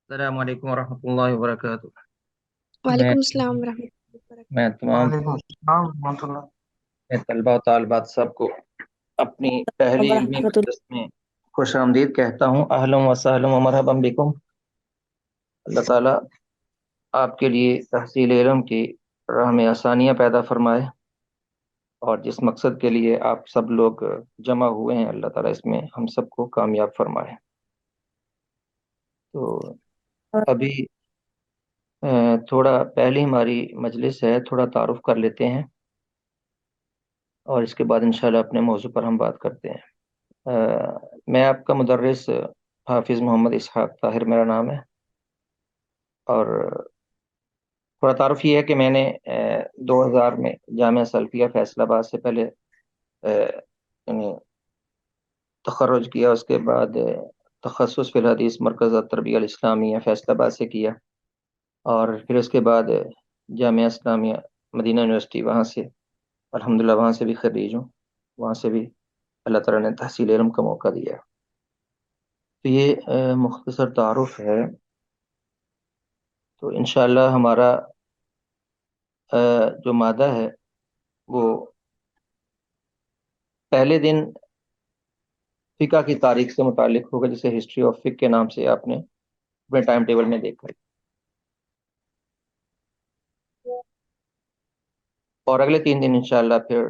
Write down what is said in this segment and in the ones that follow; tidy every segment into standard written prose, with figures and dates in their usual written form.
السلام علیکم ورحمۃ اللہ وبرکاتہ۔ میں وعلیکم السلام ورحمۃ اللہ وبرکاتہ۔ میں تمام وعلیکم السلام ورحمۃ اللہ۔ طلبہ و طالبات سب کو اپنی پہلی علمی ورحمۃ مجلس میں خوش آمدید کہتا ہوں۔ اہلا و سہلا و مرحبا بکم۔ اللہ تعالیٰ آپ کے لیے تحصیل علم کی راہ میں آسانیاں پیدا فرمائے، اور جس مقصد کے لیے آپ سب لوگ جمع ہوئے ہیں اللہ تعالیٰ اس میں ہم سب کو کامیاب فرمائے۔ تو اللہ۔ ابھی تھوڑا پہلی ہماری مجلس ہے، تھوڑا تعارف کر لیتے ہیں اور اس کے بعد انشاءاللہ اپنے موضوع پر ہم بات کرتے ہیں۔ میں آپ کا مدرس حافظ محمد اسحاق طاہر میرا نام ہے، اور تھوڑا تعارف یہ ہے کہ میں نے 2000 میں جامعہ سلفیہ فیصل آباد سے پہلے یعنی تخرج کیا، اس کے بعد تخصص فی الحدیث مرکز تربیہ الاسلامیہ فیصل آباد سے کیا، اور پھر اس کے بعد جامعہ اسلامیہ مدینہ یونیورسٹی وہاں سے الحمدللہ وہاں سے بھی خریج ہوں، وہاں سے بھی اللہ تعالیٰ نے تحصیل علم کا موقع دیا ہے۔ تو یہ مختصر تعارف ہے۔ تو انشاءاللہ ہمارا جو مادہ ہے وہ پہلے دن فقہ کی تاریخ سے متعلق ہوگا، جسے ہسٹری آف فقہ کے نام سے آپ نے اپنے ٹائم ٹیبل میں دیکھا ہے، اور اگلے 3 دن انشاءاللہ پھر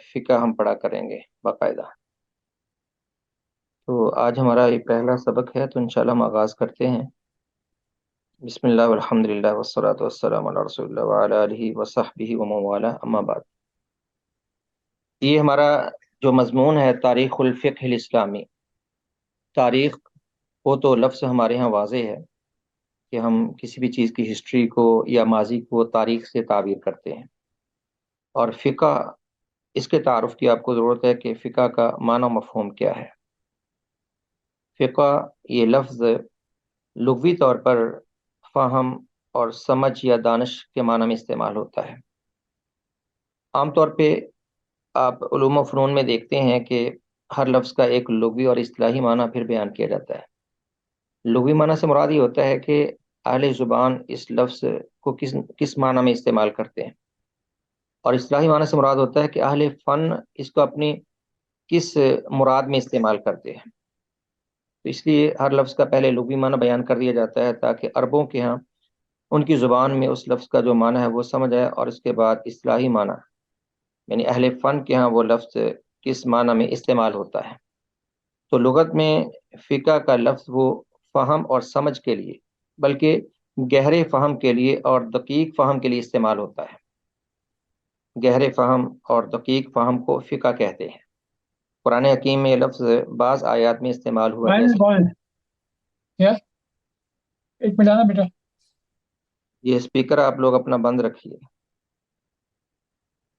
فقہ ہم پڑھا کریں گے باقاعدہ۔ تو آج ہمارا یہ پہلا سبق ہے، تو انشاءاللہ ہم آغاز کرتے ہیں۔ بسم اللہ والحمد للہ والصلاۃ والسلام علی رسول اللہ وعلی آلہ وصحبہ ومن والہ، اما بعد۔ یہ ہمارا جو مضمون ہے تاریخ الفقہ الاسلامی، تاریخ وہ تو لفظ ہمارے ہاں واضح ہے کہ ہم کسی بھی چیز کی ہسٹری کو یا ماضی کو تاریخ سے تعبیر کرتے ہیں، اور فقہ اس کے تعارف کی آپ کو ضرورت ہے کہ فقہ کا معنی و مفہوم کیا ہے۔ فقہ یہ لفظ لغوی طور پر فہم اور سمجھ یا دانش کے معنی میں استعمال ہوتا ہے۔ عام طور پہ آپ علوم و فنون میں دیکھتے ہیں کہ ہر لفظ کا ایک لغوی اور اصطلاحی معنی پھر بیان کیا جاتا ہے۔ لغوی معنی سے مراد یہ ہوتا ہے کہ اہل زبان اس لفظ کو کس معنی میں استعمال کرتے ہیں، اور اصطلاحی معنی سے مراد ہوتا ہے کہ اہل فن اس کو اپنی کس مراد میں استعمال کرتے ہیں۔ تو اس لیے ہر لفظ کا پہلے لغوی معنی بیان کر دیا جاتا ہے تاکہ عربوں کے ہاں ان کی زبان میں اس لفظ کا جو معنی ہے وہ سمجھ آئے، اور اس کے بعد اصطلاحی معنی یعنی اہل فن کے ہاں وہ لفظ کس معنی میں استعمال ہوتا ہے۔ تو لغت میں فقہ کا لفظ وہ فہم اور سمجھ کے لیے بلکہ گہرے فہم کے لیے اور دقیق فہم کے لیے استعمال ہوتا ہے۔ گہرے فہم اور دقیق فہم کو فقہ کہتے ہیں۔ قرآن حکیم میں یہ لفظ بعض آیات میں استعمال ہوا، جیسے ایک منٹ آنا بیٹا۔ یہ اسپیکر آپ لوگ اپنا بند رکھیے۔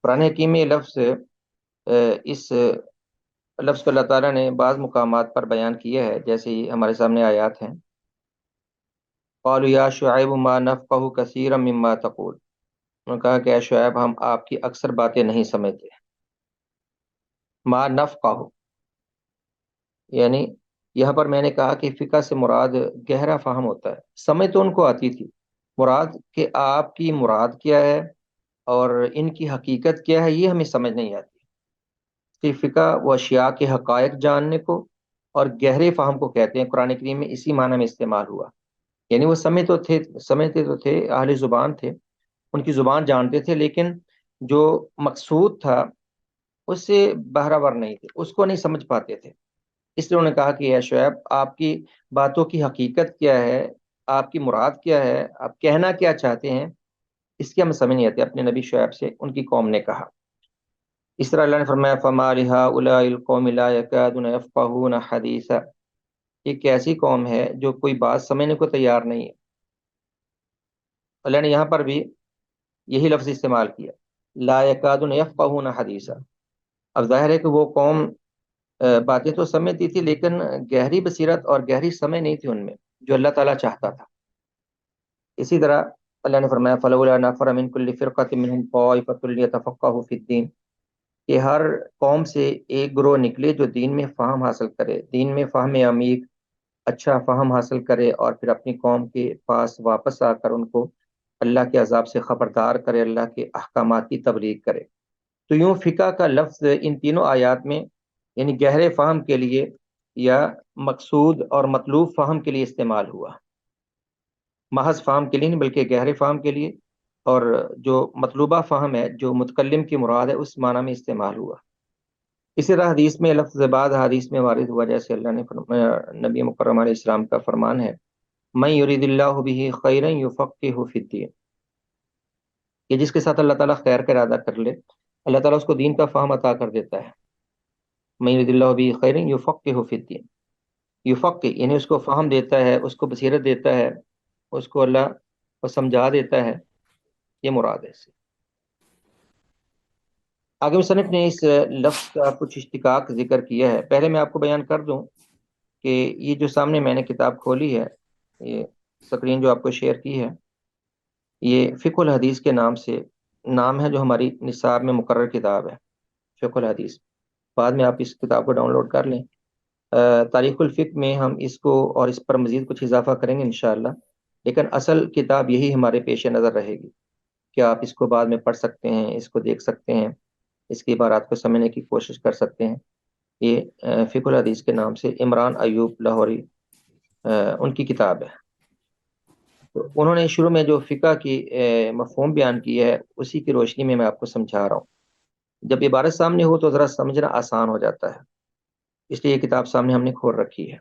قرآن حکیم میں یہ لفظ اس لفظ کو اللہ تعالیٰ نے بعض مقامات پر بیان کیا ہے، جیسے ہی ہمارے سامنے آیات ہیں۔ قالوا یا شعیب ما نفقہ کثیرا مما تقول، انہوں نے کہا کہ اے شعیب ہم آپ کی اکثر باتیں نہیں سمجھتے۔ ما نفقہ یعنی یہاں پر میں نے کہا کہ فقہ سے مراد گہرا فہم ہوتا ہے، سمجھ تو ان کو آتی تھی، مراد کہ آپ کی مراد کیا ہے اور ان کی حقیقت کیا ہے یہ ہمیں سمجھ نہیں آتی۔ فقہ وہ اشیاء کے حقائق جاننے کو اور گہرے فہم کو کہتے ہیں۔ قرآن کریم میں اسی معنی میں استعمال ہوا، یعنی وہ سمجھتے تو تھے، اہل زبان تھے، ان کی زبان جانتے تھے، لیکن جو مقصود تھا اس سے بہرہ ور نہیں تھے، اس کو نہیں سمجھ پاتے تھے۔ اس لیے انہوں نے کہا کہ اے شعیب آپ کی باتوں کی حقیقت کیا ہے، آپ کی مراد کیا ہے، آپ کہنا کیا چاہتے ہیں، اس کی ہم سمجھ نہیں آتی۔ اپنے نبی شعیب سے ان کی قوم نے کہا۔ اس طرح اللہ نے فرمایا فما لهؤلاء القوم لا يكادون يفقهون حديثا، ایک ایسی قوم ہے جو کوئی بات سمجھنے کو تیار نہیں ہے۔ اللہ نے یہاں پر بھی یہی لفظ استعمال کیا، لا يكادون يفقهون حديثا۔ اب ظاہر ہے کہ وہ قوم باتیں تو سمجھتی تھی لیکن گہری بصیرت اور گہری سمجھ نہیں تھی ان میں جو اللہ تعالیٰ چاہتا تھا۔ اسی طرح اللہ نے فرمایا فلولا نفر من كل فرقة منهم طائفة ليتفقهوا في الدين، کہ ہر قوم سے ایک گروہ نکلے جو دین میں فہم حاصل کرے، دین میں فہم عمیق اچھا فہم حاصل کرے اور پھر اپنی قوم کے پاس واپس آ کر ان کو اللہ کے عذاب سے خبردار کرے، اللہ کے احکامات کی تبلیغ کرے۔ تو یوں فقہ کا لفظ ان تینوں آیات میں یعنی گہرے فہم کے لیے یا مقصود اور مطلوب فہم کے لیے استعمال ہوا، محض فہم کے لیے نہیں بلکہ گہرے فہم کے لیے، اور جو مطلوبہ فہم ہے جو متکلم کی مراد ہے اس معنی میں استعمال ہوا۔ اسی طرح حدیث میں لفظ بعد حدیث میں وارد ہوا، جیسے اللہ نے نبی مکرم علیہ السلام کا فرمان ہے، من یرید اللہ بہ خیرا یفقہہ فی الدین، کہ جس کے ساتھ اللہ تعالیٰ خیر کا ارادہ کر لے اللہ تعالیٰ اس کو دین کا فہم عطا کر دیتا ہے۔ من یرید اللہ بہ خیرا یفقہہ فی الدین، یفقہ یعنی اس کو فہم دیتا ہے، اس کو بصیرت دیتا ہے، اس کو اللہ کو سمجھا دیتا ہے، یہ مراد ہے اس سے۔ آگے مصنف نے اس لفظ کا کچھ اشتقاق ذکر کیا ہے۔ پہلے میں آپ کو بیان کر دوں کہ یہ جو سامنے میں نے کتاب کھولی ہے، یہ سکرین جو آپ کو شیئر کی ہے، یہ فقہ الحدیث کے نام سے نام ہے جو ہماری نصاب میں مقرر کتاب ہے، فقہ الحدیث۔ بعد میں آپ اس کتاب کو ڈاؤن لوڈ کر لیں۔ تاریخ الفقہ میں ہم اس کو اور اس پر مزید کچھ اضافہ کریں گے انشاءاللہ، لیکن اصل کتاب یہی ہمارے پیش نظر رہے گی کہ آپ اس کو بعد میں پڑھ سکتے ہیں، اس کو دیکھ سکتے ہیں، اس کی عبارات کو سمجھنے کی کوشش کر سکتے ہیں۔ یہ فقہ الحدیث کے نام سے عمران ایوب لاہوری ان کی کتاب ہے۔ تو انہوں نے شروع میں جو فقہ کی مفہوم بیان کی ہے اسی کی روشنی میں آپ کو سمجھا رہا ہوں۔ جب عبارت سامنے ہو تو ذرا سمجھنا آسان ہو جاتا ہے، اس لیے یہ کتاب سامنے ہم نے کھول رکھی ہے۔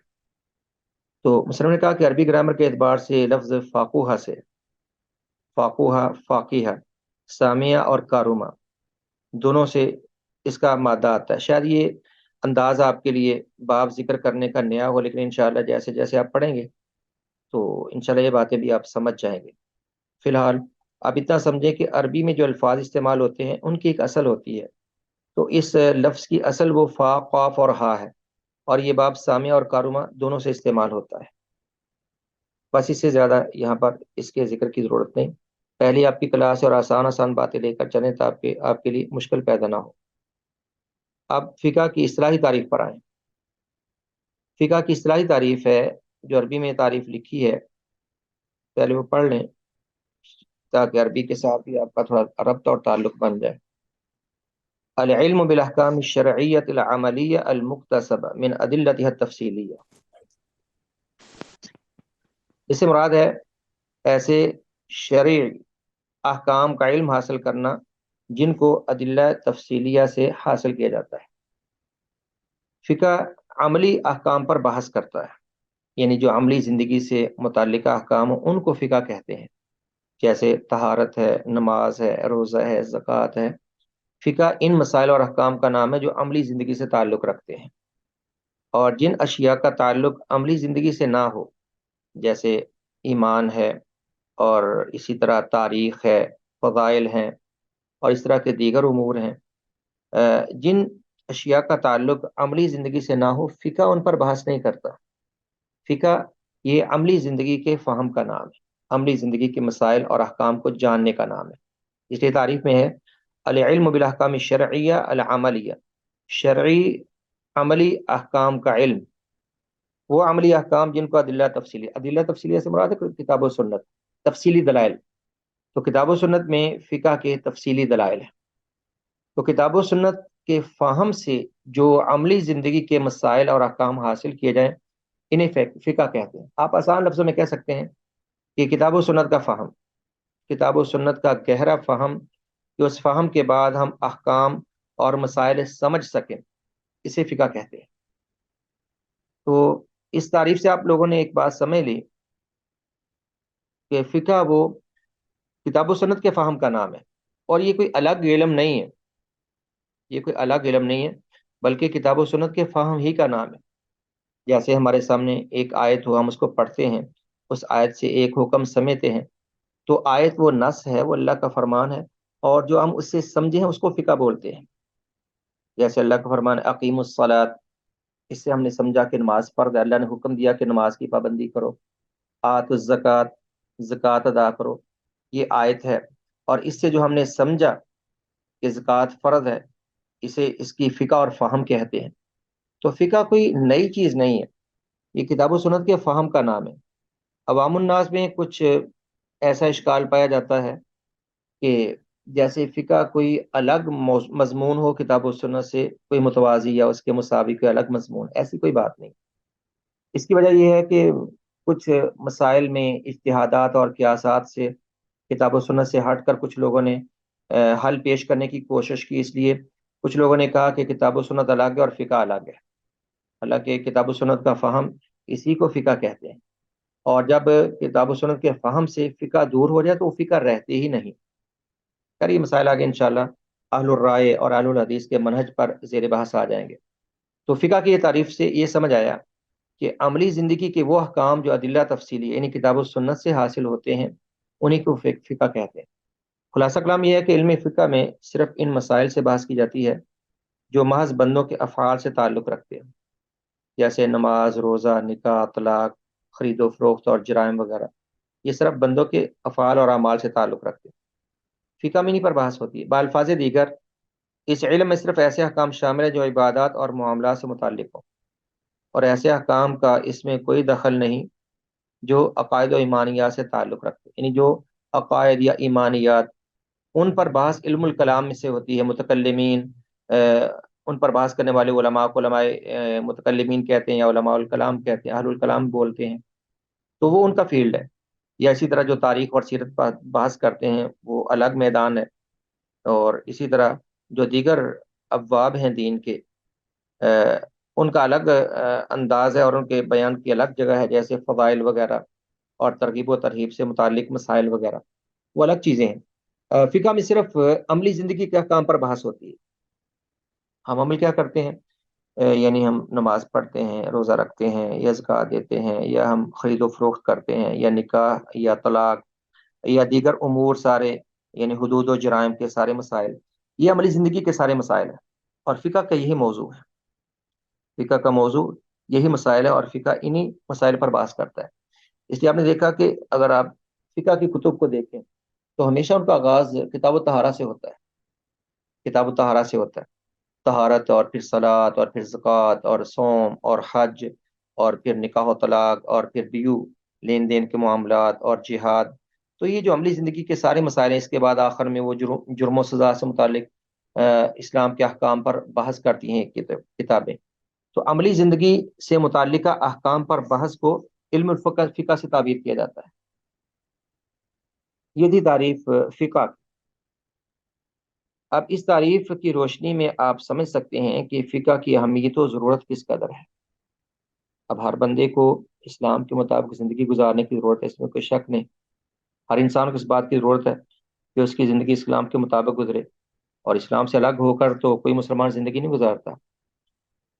تو مصنف نے کہا کہ عربی گرامر کے اعتبار سے لفظ فاقوہا سے، فاقوہا فاقیہ، سامیہ اور کاروما دونوں سے اس کا مادہ آتا ہے۔ شاید یہ انداز آپ کے لیے باب ذکر کرنے کا نیا ہو، لیکن انشاءاللہ جیسے جیسے آپ پڑھیں گے تو انشاءاللہ یہ باتیں بھی آپ سمجھ جائیں گے۔ فی الحال آپ اتنا سمجھیں کہ عربی میں جو الفاظ استعمال ہوتے ہیں ان کی ایک اصل ہوتی ہے، تو اس لفظ کی اصل وہ فا، قاف اور ہا ہے، اور یہ باب سامیہ اور کاروما دونوں سے استعمال ہوتا ہے۔ بس اس سے زیادہ یہاں پر اس کے ذکر کی ضرورت نہیں۔ پہلے آپ کی کلاس اور آسان آسان باتیں لے کر چلیں تو آپ کے لیے مشکل پیدا نہ ہو۔ اب فقہ کی اصطلاحی تعریف پر آئیں۔ فقہ کی اصطلاحی تعریف ہے جو عربی میں تعریف لکھی ہے، پہلے وہ پڑھ لیں تاکہ عربی کے ساتھ بھی آپ کا تھوڑا ربط اور تعلق بن جائے۔ العلم بالاحکام الشرعیۃ العملیہ المکتسبہ من ادلتها التفصیلیہ، اس سے مراد ہے ایسے شرعی احکام کا علم حاصل کرنا جن کو ادلہ تفصیلیہ سے حاصل کیا جاتا ہے۔ فقہ عملی احکام پر بحث کرتا ہے، یعنی جو عملی زندگی سے متعلقہ احکام ہوں ان کو فقہ کہتے ہیں، جیسے طہارت ہے، نماز ہے، روزہ ہے، زکوٰۃ ہے۔ فقہ ان مسائل اور احکام کا نام ہے جو عملی زندگی سے تعلق رکھتے ہیں، اور جن اشیاء کا تعلق عملی زندگی سے نہ ہو، جیسے ایمان ہے اور اسی طرح تاریخ ہے، فضائل ہیں اور اس طرح کے دیگر امور ہیں، جن اشیاء کا تعلق عملی زندگی سے نہ ہو فقہ ان پر بحث نہیں کرتا۔ فقہ یہ عملی زندگی کے فہم کا نام ہے، عملی زندگی کے مسائل اور احکام کو جاننے کا نام ہے۔ اس لیے تعریف میں ہے العلم بالاحکام الشرعیہ العملیہ، شرعی عملی احکام کا علم، وہ عملی احکام جن کو ادلہ تفصیلیہ سے مراد ہے کتاب و سنت، تفصیلی دلائل۔ تو کتاب و سنت میں فقہ کے تفصیلی دلائل ہیں، تو کتاب و سنت کے فہم سے جو عملی زندگی کے مسائل اور احکام حاصل کیے جائیں انہیں فقہ کہتے ہیں۔ آپ آسان لفظوں میں کہہ سکتے ہیں کہ کتاب و سنت کا فہم، کتاب و سنت کا گہرا فہم، کہ اس فہم کے بعد ہم احکام اور مسائل سمجھ سکیں، اسے فقہ کہتے ہیں۔ تو اس تعریف سے آپ لوگوں نے ایک بات سمجھ لی کہ فقہ وہ کتاب و سنت کے فہم کا نام ہے، اور یہ کوئی الگ علم نہیں ہے، یہ کوئی الگ علم نہیں ہے بلکہ کتاب و سنت کے فہم ہی کا نام ہے۔ جیسے ہمارے سامنے ایک آیت ہو، ہم اس کو پڑھتے ہیں، اس آیت سے ایک حکم سمجھتے ہیں، تو آیت وہ نص ہے، وہ اللہ کا فرمان ہے، اور جو ہم اس سے سمجھے ہیں اس کو فقہ بولتے ہیں۔ جیسے اللہ کا فرمان اقیم الصلاۃ، اس سے ہم نے سمجھا کہ نماز فرض ہے، اللہ نے حکم دیا کہ نماز کی پابندی کرو۔ آت الزکات، زکوٰۃ ادا کرو، یہ آیت ہے، اور اس سے جو ہم نے سمجھا کہ زکوٰۃ فرض ہے، اسے اس کی فقہ اور فہم کہتے ہیں۔ تو فقہ کوئی نئی چیز نہیں ہے، یہ کتاب و سنت کے فہم کا نام ہے۔ عوام الناس میں کچھ ایسا اشکال پایا جاتا ہے کہ جیسے فقہ کوئی الگ مضمون ہو کتاب و سنت سے، کوئی متوازی یا اس کے مساوی کوئی الگ مضمون، ایسی کوئی بات نہیں۔ اس کی وجہ یہ ہے کہ کچھ مسائل میں اجتہادات اور قیاسات سے، کتاب و سنت سے ہٹ کر کچھ لوگوں نے حل پیش کرنے کی کوشش کی، اس لیے کچھ لوگوں نے کہا کہ کتاب و سنت الگ ہے اور فقہ الگ ہے، حالانکہ کتاب و سنت کا فہم اسی کو فقہ کہتے ہیں، اور جب کتاب و سنت کے فہم سے فقہ دور ہو جائے تو وہ فقہ رہتے ہی نہیں۔ خیر یہ مسائل آگے انشاءاللہ اہل الرائے اور اہل الحدیث کے منہج پر زیر بحث آ جائیں گے۔ تو فقہ کی یہ تعریف سے یہ سمجھ آیا کہ عملی زندگی کے وہ احکام جو ادلہ تفصیلی یعنی کتاب و سنت سے حاصل ہوتے ہیں، انہیں کو فقہ کہتے ہیں۔ خلاصہ کلام یہ ہے کہ علم فقہ میں صرف ان مسائل سے بحث کی جاتی ہے جو محض بندوں کے افعال سے تعلق رکھتے ہیں، جیسے نماز، روزہ، نکاح، طلاق، خرید و فروخت اور جرائم وغیرہ۔ یہ صرف بندوں کے افعال اور اعمال سے تعلق رکھتے ہیں، فقہ میں انہی پر بحث ہوتی ہے۔ بالفاظ دیگر اس علم میں صرف ایسے احکام شامل ہیں جو عبادات اور معاملات سے متعلق ہوں، اور ایسے احکام کا اس میں کوئی دخل نہیں جو عقائد و ایمانیات سے تعلق رکھتے ہیں، یعنی جو عقائد یا ایمانیات، ان پر بحث علم الکلام میں سے ہوتی ہے۔ متکلمین ان پر بحث کرنے والے علماء کو علماء متکلمین کہتے ہیں یا علماء الکلام کہتے ہیں، اہل الکلام بولتے ہیں، تو وہ ان کا فیلڈ ہے۔ یا اسی طرح جو تاریخ اور سیرت پر بحث کرتے ہیں وہ الگ میدان ہے، اور اسی طرح جو دیگر ابواب ہیں دین کے، ان کا الگ انداز ہے اور ان کے بیان کی الگ جگہ ہے، جیسے فضائل وغیرہ اور ترغیب و ترہیب سے متعلق مسائل وغیرہ، وہ الگ چیزیں ہیں۔ فقہ میں صرف عملی زندگی کے احکام پر بحث ہوتی ہے۔ ہم عمل کیا کرتے ہیں، یعنی ہم نماز پڑھتے ہیں، روزہ رکھتے ہیں، یا زکوٰۃ دیتے ہیں، یا ہم خرید و فروخت کرتے ہیں، یا نکاح یا طلاق یا دیگر امور سارے، یعنی حدود و جرائم کے سارے مسائل، یہ عملی زندگی کے سارے مسائل ہیں، اور فقہ کا یہی موضوع ہے۔ فقہ کا موضوع یہی مسائل ہے، اور فقہ انہی مسائل پر بحث کرتا ہے۔ اس لیے آپ نے دیکھا کہ اگر آپ فقہ کی کتب کو دیکھیں تو ہمیشہ ان کا آغاز کتاب و طہارہ سے ہوتا ہے، کتاب و طہارہ سے ہوتا ہے، طہارت اور پھر صلاۃ اور پھر زکوٰۃ اور صوم اور حج اور پھر نکاح و طلاق اور پھر بیوع، لین دین کے معاملات اور جہاد۔ تو یہ جو عملی زندگی کے سارے مسائل ہیں، اس کے بعد آخر میں وہ جرم و سزا سے متعلق اسلام کے احکام پر بحث کرتی ہیں کتابیں۔ تو عملی زندگی سے متعلقہ احکام پر بحث کو علم الفقہ فقہ سے تعبیر کیا جاتا ہے۔ یہ تھی تعریف فقہ کی۔ اب اس تعریف کی روشنی میں آپ سمجھ سکتے ہیں کہ فقہ کی اہمیت و ضرورت کس قدر ہے۔ اب ہر بندے کو اسلام کے مطابق زندگی گزارنے کی ضرورت ہے، اس میں کوئی شک نہیں۔ ہر انسان کو اس بات کی ضرورت ہے کہ اس کی زندگی اسلام کے مطابق گزرے، اور اسلام سے الگ ہو کر تو کوئی مسلمان زندگی نہیں گزارتا۔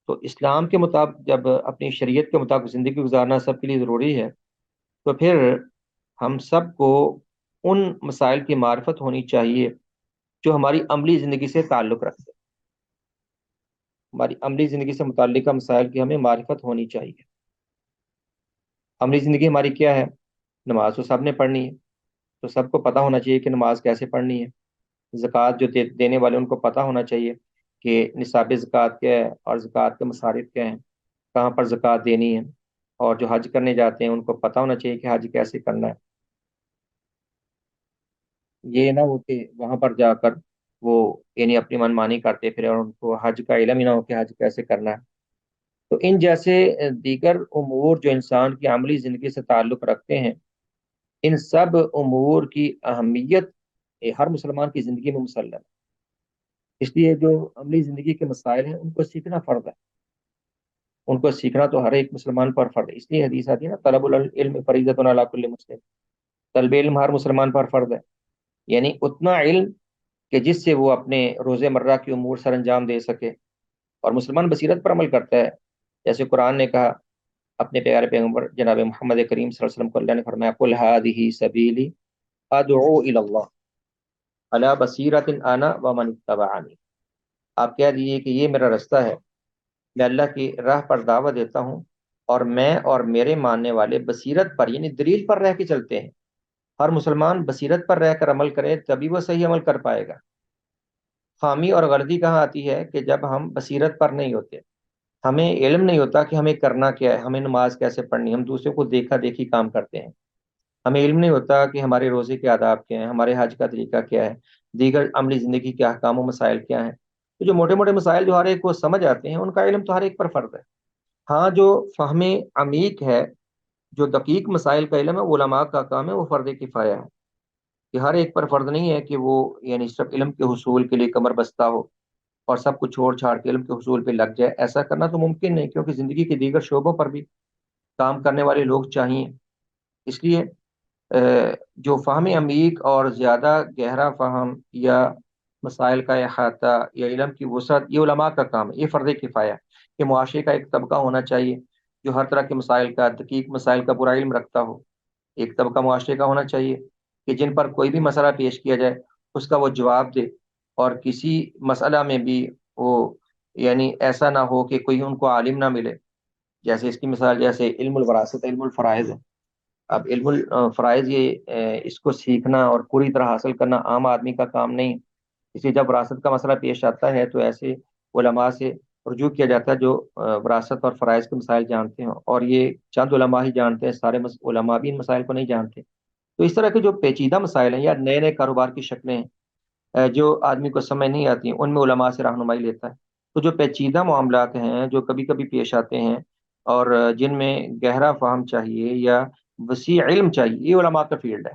تو اسلام کے مطابق جب اپنی شریعت کے مطابق زندگی گزارنا سب کے لیے ضروری ہے، تو پھر ہم سب کو ان مسائل کی معرفت ہونی چاہیے جو ہماری عملی زندگی سے تعلق رکھتے ہیں۔ ہماری عملی زندگی سے متعلقہ مسائل کی ہمیں معرفت ہونی چاہیے۔ عملی زندگی ہماری کیا ہے؟ نماز تو سب نے پڑھنی ہے، تو سب کو پتہ ہونا چاہیے کہ نماز کیسے پڑھنی ہے۔ زکوٰۃ جو دینے والے ان کو پتہ ہونا چاہیے کہ نصاب زکوٰۃ کیا ہے اور زکوٰۃ کے مصارف کیا ہیں، کہاں پر زکوٰۃ دینی ہے۔ اور جو حج کرنے جاتے ہیں ان کو پتہ ہونا چاہیے کہ حج کیسے کرنا ہے۔ یہ نہ ہو کہ وہاں پر جا کر وہ یعنی اپنی منمانی کرتے پھر اور ان کو حج کا علم ہی نہ ہو کہ حج کیسے کرنا ہے۔ تو ان جیسے دیگر امور جو انسان کی عملی زندگی سے تعلق رکھتے ہیں، ان سب امور کی اہمیت ہر مسلمان کی زندگی میں مسلم ہے۔ اس لیے جو عملی زندگی کے مسائل ہیں ان کو سیکھنا فرض ہے، ان کو سیکھنا تو ہر ایک مسلمان پر فرض ہے۔ اس لیے حدیث آتی ہے نا، طلب العلم فریضۃ علی کل مسلم، طلب علم ہر مسلمان پر فرض ہے، یعنی اتنا علم کہ جس سے وہ اپنے روز مرہ کی امور سر انجام دے سکے۔ اور مسلمان بصیرت پر عمل کرتا ہے، جیسے قرآن نے کہا اپنے پیارے پیغمبر جناب محمد کریم صلی اللہ علیہ وسلم کو، اللہ نے فرمایا قل هذه سبیلی ادعو الی اللہ علی بصیرۃ انا ومن اتبعنی، آپ کہہ دیجیے کہ یہ میرا رستہ ہے، میں اللہ کی راہ پر دعوت دیتا ہوں، اور میں اور میرے ماننے والے بصیرت پر یعنی دلیل پر رہ کے چلتے ہیں۔ ہر مسلمان بصیرت پر رہ کر عمل کرے تبھی وہ صحیح عمل کر پائے گا۔ خامی اور غلطی کہاں آتی ہے کہ جب ہم بصیرت پر نہیں ہوتے، ہمیں علم نہیں ہوتا کہ ہمیں کرنا کیا ہے، ہمیں نماز کیسے پڑھنی ہے، ہم دوسرے کو دیکھا دیکھی کام کرتے ہیں۔ ہمیں علم نہیں ہوتا کہ ہمارے روزے کے آداب کیا ہیں، ہمارے حج کا طریقہ کیا ہے، دیگر عملی زندگی کے احکام و مسائل کیا ہیں۔ تو جو موٹے موٹے مسائل جو ہر ایک کو سمجھ آتے ہیں، ان کا علم تو ہر ایک پر فرض ہے۔ ہاں جو فہم عمیق ہے، جو دقیق مسائل کا علم ہے، علماء کا کام ہے، وہ فرض کفایہ ہے۔ کہ ہر ایک پر فرض نہیں ہے کہ وہ یعنی صرف علم کے حصول کے لیے کمر بستہ ہو اور سب کچھ چھوڑ چھاڑ کے علم کے حصول پہ لگ جائے۔ ایسا کرنا تو ممکن نہیں، کیونکہ زندگی کے دیگر شعبوں پر بھی کام کرنے والے لوگ چاہیے۔ اس لیے جو فہم عمیق اور زیادہ گہرا فہم یا مسائل کا احاطہ یا علم کی وسعت، یہ علماء کا کام ہے، یہ فرض کفایہ ہے کہ معاشرے کا ایک طبقہ ہونا چاہیے جو ہر طرح کے مسائل کا، دقیق مسائل کا پورا علم رکھتا ہو۔ ایک طبقہ معاشرے کا ہونا چاہیے کہ جن پر کوئی بھی مسئلہ پیش کیا جائے اس کا وہ جواب دے، اور کسی مسئلہ میں بھی وہ یعنی ایسا نہ ہو کہ کوئی ان کو عالم نہ ملے۔ جیسے اس کی مثال جیسے علم الوراثت، علم الفرائض ہے۔ اب علم الفرائض یہ اس کو سیکھنا اور پوری طرح حاصل کرنا عام آدمی کا کام نہیں، اس لیے جب وراثت کا مسئلہ پیش آتا ہے تو ایسے علماء سے رجوع کیا جاتا ہے جو وراثت اور فرائض کے مسائل جانتے ہیں، اور یہ چند علماء ہی جانتے ہیں، سارے علماء بھی ان مسائل کو نہیں جانتے۔ تو اس طرح کے جو پیچیدہ مسائل ہیں یا نئے نئے کاروبار کی شکلیں ہیں جو آدمی کو سمجھ نہیں آتی ہیں، ان میں علماء سے رہنمائی لیتا ہے۔ تو جو پیچیدہ معاملات ہیں جو کبھی کبھی پیش آتے ہیں اور جن میں گہرا فہم چاہیے یا وسیع علم چاہیے، یہ علماء کا فیلڈ ہے،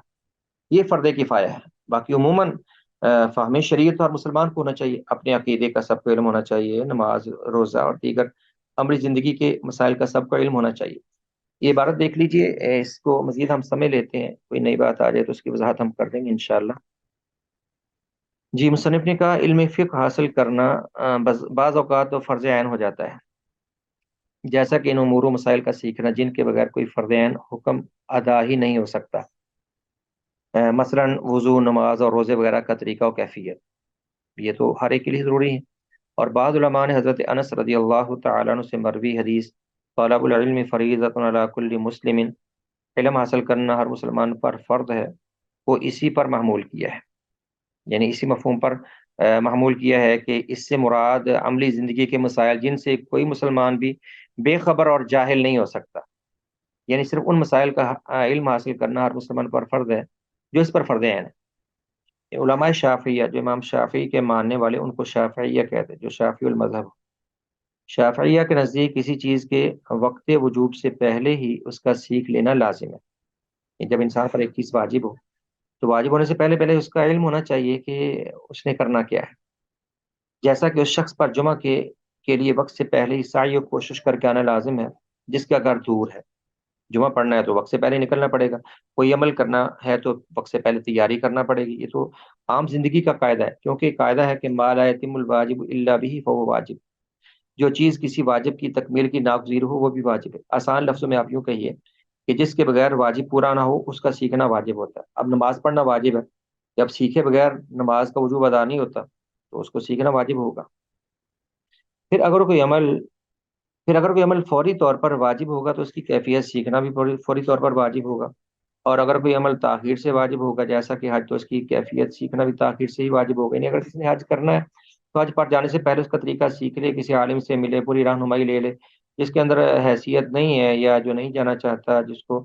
یہ فرض کفایہ ہے۔ باقی عموماً فہم شریعت اور مسلمان کو ہونا چاہیے، اپنے عقیدے کا سب کو علم ہونا چاہیے، نماز روزہ اور دیگر عملی زندگی کے مسائل کا سب کو علم ہونا چاہیے۔ یہ عبارت دیکھ لیجئے، اس کو مزید ہم سمجھ لیتے ہیں، کوئی نئی بات آ جائے تو اس کی وضاحت ہم کر دیں گے انشاءاللہ۔ جی، مصنف نے کہا علم فقہ حاصل کرنا بعض اوقات تو فرض عین ہو جاتا ہے، جیسا کہ ان امور و مسائل کا سیکھنا جن کے بغیر کوئی فرض عین حکم ادا ہی نہیں ہو سکتا، مثلا وضو، نماز اور روزے وغیرہ کا طریقہ و کیفیت، یہ تو ہر ایک کے لیے ضروری ہے۔ اور بعض علماء نے حضرت انس رضی اللہ تعالیٰ عنہ سے مروی حدیث طلب العلم فریضۃ علی کل مسلم، علم حاصل کرنا ہر مسلمان پر فرض ہے، وہ اسی پر محمول کیا ہے، یعنی اسی مفہوم پر محمول کیا ہے کہ اس سے مراد عملی زندگی کے مسائل جن سے کوئی مسلمان بھی بے خبر اور جاہل نہیں ہو سکتا، یعنی صرف ان مسائل کا علم حاصل کرنا ہر مسلمان پر فرض ہے جو اس پر فرض عین ہے۔ علماء شافعیہ، جو امام شافعی کے ماننے والے ان کو شافعیہ کہتے ہیں، جو شافعی المذہب، شافعیہ کے نزدیک کسی چیز کے وقت وجوب سے پہلے ہی اس کا سیکھ لینا لازم ہے۔ جب انسان پر ایک چیز واجب ہو تو واجب ہونے سے پہلے پہلے اس کا علم ہونا چاہیے کہ اس نے کرنا کیا ہے، جیسا کہ اس شخص پر جمعہ کے لیے وقت سے پہلے ہی سعی و کوشش کر کے آنا لازم ہے جس کا گھر دور ہے۔ جمعہ پڑھنا ہے تو وقت سے پہلے نکلنا پڑے گا، کوئی عمل کرنا ہے تو وقت سے پہلے تیاری کرنا پڑے گی۔ یہ تو عام زندگی کا قاعدہ ہے، کیونکہ قاعدہ ہے کہ ما لا یتم الواجب الا به فهو واجب، جو چیز کسی واجب کی تکمیل کی ناگزیر ہو وہ بھی واجب ہے۔ آسان لفظوں میں آپ یوں کہیے کہ جس کے بغیر واجب پورا نہ ہو اس کا سیکھنا واجب ہوتا ہے۔ اب نماز پڑھنا واجب ہے، جب سیکھے بغیر نماز کا وجوب ادا نہیں ہوتا تو اس کو سیکھنا واجب ہوگا۔ پھر اگر کوئی عمل پھر اگر کوئی عمل فوری طور پر واجب ہوگا تو اس کی کیفیت سیکھنا بھی فوری طور پر واجب ہوگا، اور اگر کوئی عمل تاخیر سے واجب ہوگا جیسا کہ حج، تو اس کی کیفیت سیکھنا بھی تاخیر سے ہی واجب ہوگا۔ یعنی اگر کسی نے حج کرنا ہے تو حج پر جانے سے پہلے اس کا طریقہ سیکھ لے، کسی عالم سے ملے، پوری رہنمائی لے لے۔ جس کے اندر حیثیت نہیں ہے یا جو نہیں جانا چاہتا، جس کو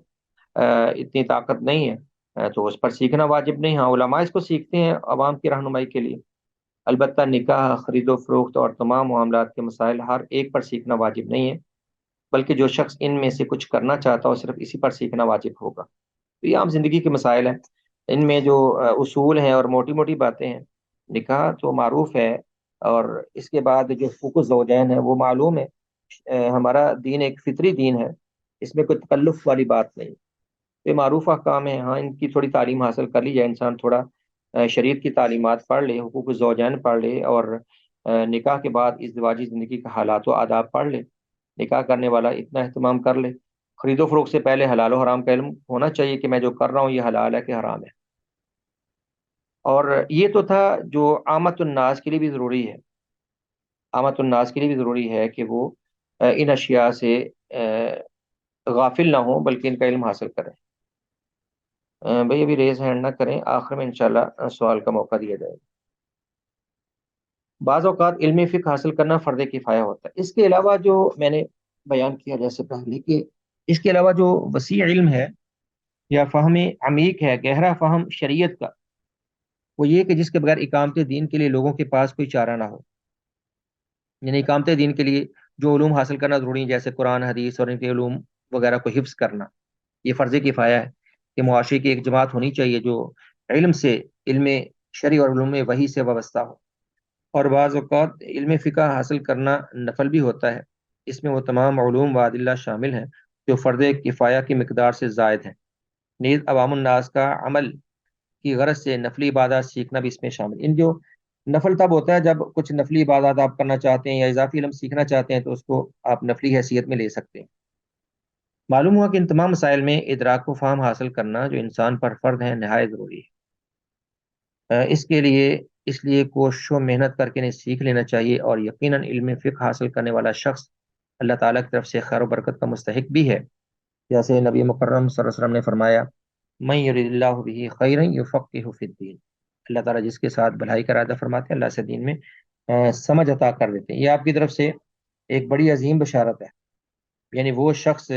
اتنی طاقت نہیں ہے، تو اس پر سیکھنا واجب نہیں۔ ہاں علماء اس کو سیکھتے ہیں عوام کی رہنمائی کے لیے، البتہ نکاح، خرید و فروخت اور تمام معاملات کے مسائل ہر ایک پر سیکھنا واجب نہیں ہے، بلکہ جو شخص ان میں سے کچھ کرنا چاہتا ہو صرف اسی پر سیکھنا واجب ہوگا۔ تو یہ عام زندگی کے مسائل ہیں، ان میں جو اصول ہیں اور موٹی موٹی باتیں ہیں، نکاح تو معروف ہے، اور اس کے بعد جو حقوق الزوجین ہے وہ معلوم ہے۔ ہمارا دین ایک فطری دین ہے، اس میں کوئی تکلف والی بات نہیں، یہ معروف احکام ہیں۔ ہاں ان کی تھوڑی تعلیم حاصل کر لی جائے، انسان تھوڑا شریعت کی تعلیمات پڑھ لے، حقوق الزوجین پڑھ لے، اور نکاح کے بعد ازدواجی زندگی کا حالات و آداب پڑھ لے، نکاح کرنے والا اتنا اہتمام کر لے، خرید و فروخت سے پہلے حلال و حرام کا علم ہونا چاہیے کہ میں جو کر رہا ہوں یہ حلال ہے کہ حرام ہے۔ اور یہ تو تھا جو عامت الناس کے لیے بھی ضروری ہے، عامت الناس کے لیے بھی ضروری ہے کہ وہ ان اشیاء سے غافل نہ ہوں بلکہ ان کا علم حاصل کریں۔ بھئی ابھی ریز ہینڈ نہ کریں، آخر میں انشاءاللہ سوال کا موقع دیا جائے گا۔ بعض اوقات علم فقہ حاصل کرنا فرض کفایہ ہوتا ہے۔ اس کے علاوہ جو میں نے بیان کیا جیسے پہلے کہ اس کے علاوہ جو وسیع علم ہے یا فہم عمیق ہے، گہرا فہم شریعت کا، وہ یہ کہ جس کے بغیر اقامت دین کے لیے لوگوں کے پاس کوئی چارہ نہ ہو۔ یعنی اقامت دین کے لیے جو علوم حاصل کرنا ضروری ہے، جیسے قرآن حدیث اور ان کے علوم وغیرہ کو حفظ کرنا، یہ فرض کفایہ ہے کہ معاشرے کی ایک جماعت ہونی چاہیے جو علم شرعی اور علوم وحی سے وابستہ ہو۔ اور بعض اوقات علم فقہ حاصل کرنا نفل بھی ہوتا ہے، اس میں وہ تمام علوم و ادلہ شامل ہیں جو فرض کفایہ کی مقدار سے زائد ہیں۔ نیز عوام الناس کا عمل کی غرض سے نفلی عبادات سیکھنا بھی اس میں شامل۔ ان جو نفل تب ہوتا ہے جب کچھ نفلی عبادات آپ کرنا چاہتے ہیں یا اضافی علم سیکھنا چاہتے ہیں تو اس کو آپ نفلی حیثیت میں لے سکتے ہیں۔ معلوم ہوا کہ ان تمام مسائل میں ادراک و فہم حاصل کرنا جو انسان پر فرض ہے نہایت ضروری ہے۔ اس لیے کوشش و محنت کر کے انہیں سیکھ لینا چاہیے، اور یقیناً علم فقہ حاصل کرنے والا شخص اللہ تعالیٰ کی طرف سے خیر و برکت کا مستحق بھی ہے، جیسے نبی مکرم صلی اللہ علیہ وسلم نے فرمایا، من یرید اللہ بہ خیرا یفقہہ فی الدین۔ اللہ تعالیٰ جس کے ساتھ بھلائی کا ارادہ فرماتے ہیں اللہ سے دین میں سمجھ عطا کر دیتے ہیں۔ یہ آپ کی طرف سے ایک بڑی عظیم بشارت ہے، یعنی وہ شخص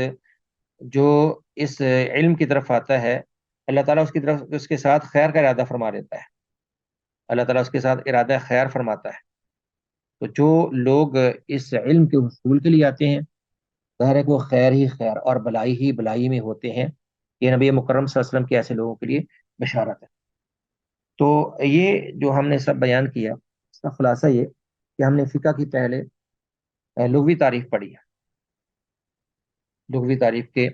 جو اس علم کی طرف آتا ہے اللہ تعالیٰ اس کے ساتھ خیر کا ارادہ فرما دیتا ہے، اللہ تعالیٰ اس کے ساتھ ارادہ خیر فرماتا ہے۔ تو جو لوگ اس علم کے حصول کے لیے آتے ہیں، ظاہر ہے کہ وہ خیر ہی خیر اور بلائی ہی بلائی میں ہوتے ہیں۔ یہ نبی مکرم صلی اللہ علیہ وسلم کے ایسے لوگوں کے لیے بشارت ہے۔ تو یہ جو ہم نے سب بیان کیا، اس کا خلاصہ یہ کہ ہم نے فقہ کی پہلے لغوی تعریف پڑھی ہے۔ لغوی تعریف کے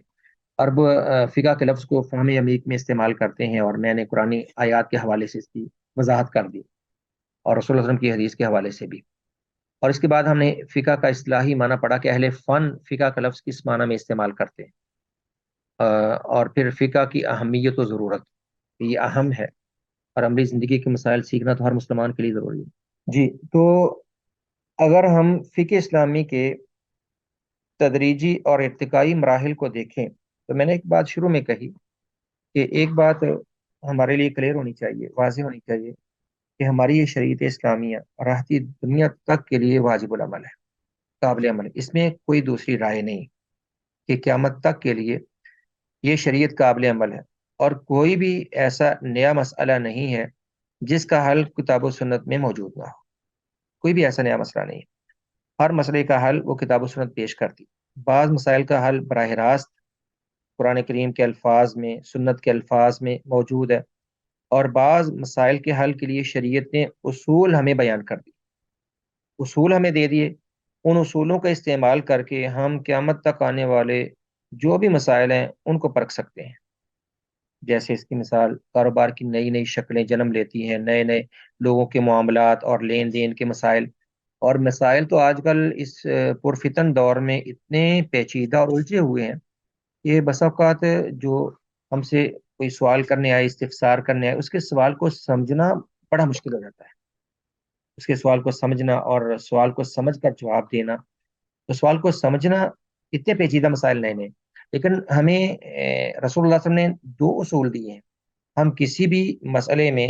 عرب فقہ کے لفظ کو فہم عمیق میں استعمال کرتے ہیں، اور میں نے قرآنی آیات کے حوالے سے اس کی وضاحت کر دی، اور رسول اللہ علیہ وسلم کی حدیث کے حوالے سے بھی۔ اور اس کے بعد ہم نے فقہ کا اصطلاحی معنی پڑھا کہ اہل فن فقہ کا لفظ کس معنی میں استعمال کرتے ہیں، اور پھر فقہ کی اہمیت و ضرورت، یہ اہم ہے، اور عملی زندگی کے مسائل سیکھنا تو ہر مسلمان کے لیے ضروری ہے۔ جی، تو اگر ہم فقہ اسلامی کے تدریجی اور ارتقائی مراحل کو دیکھیں تو میں نے ایک بات شروع میں کہی کہ ایک بات ہمارے لیے کلیئر ہونی چاہیے، واضح ہونی چاہیے کہ ہماری یہ شریعت اسلامیہ راحتی دنیا تک کے لیے واجب العمل ہے، قابل عمل ہے۔ اس میں کوئی دوسری رائے نہیں کہ قیامت تک کے لیے یہ شریعت قابل عمل ہے، اور کوئی بھی ایسا نیا مسئلہ نہیں ہے جس کا حل کتاب و سنت میں موجود نہ ہو۔ کوئی بھی ایسا نیا مسئلہ نہیں ہے، ہر مسئلے کا حل وہ کتاب و سنت پیش کرتی۔ بعض مسائل کا حل براہ راست قرآن کریم کے الفاظ میں، سنت کے الفاظ میں موجود ہے، اور بعض مسائل کے حل کے لیے شریعت نے اصول ہمیں بیان کر دی، اصول ہمیں دے دیے۔ ان اصولوں کا استعمال کر کے ہم قیامت تک آنے والے جو بھی مسائل ہیں ان کو پرکھ سکتے ہیں۔ جیسے اس کی مثال کاروبار کی نئی نئی شکلیں جنم لیتی ہیں، نئے نئے لوگوں کے معاملات اور لین دین کے مسائل، اور مسائل تو آج کل اس پرفتن دور میں اتنے پیچیدہ اور الجھے ہوئے ہیں کہ بس اوقات جو ہم سے کوئی سوال کرنے آئے، استفسار کرنے آئے، اس کے سوال کو سمجھنا بڑا مشکل ہو جاتا ہے۔ اس کے سوال کو سمجھنا اور سوال کو سمجھ کر جواب دینا، تو سوال کو سمجھنا اتنے پیچیدہ مسائل نئے نئے، لیکن ہمیں رسول اللہ صلی اللہ علیہ وسلم نے دو اصول دیے ہیں۔ ہم کسی بھی مسئلے میں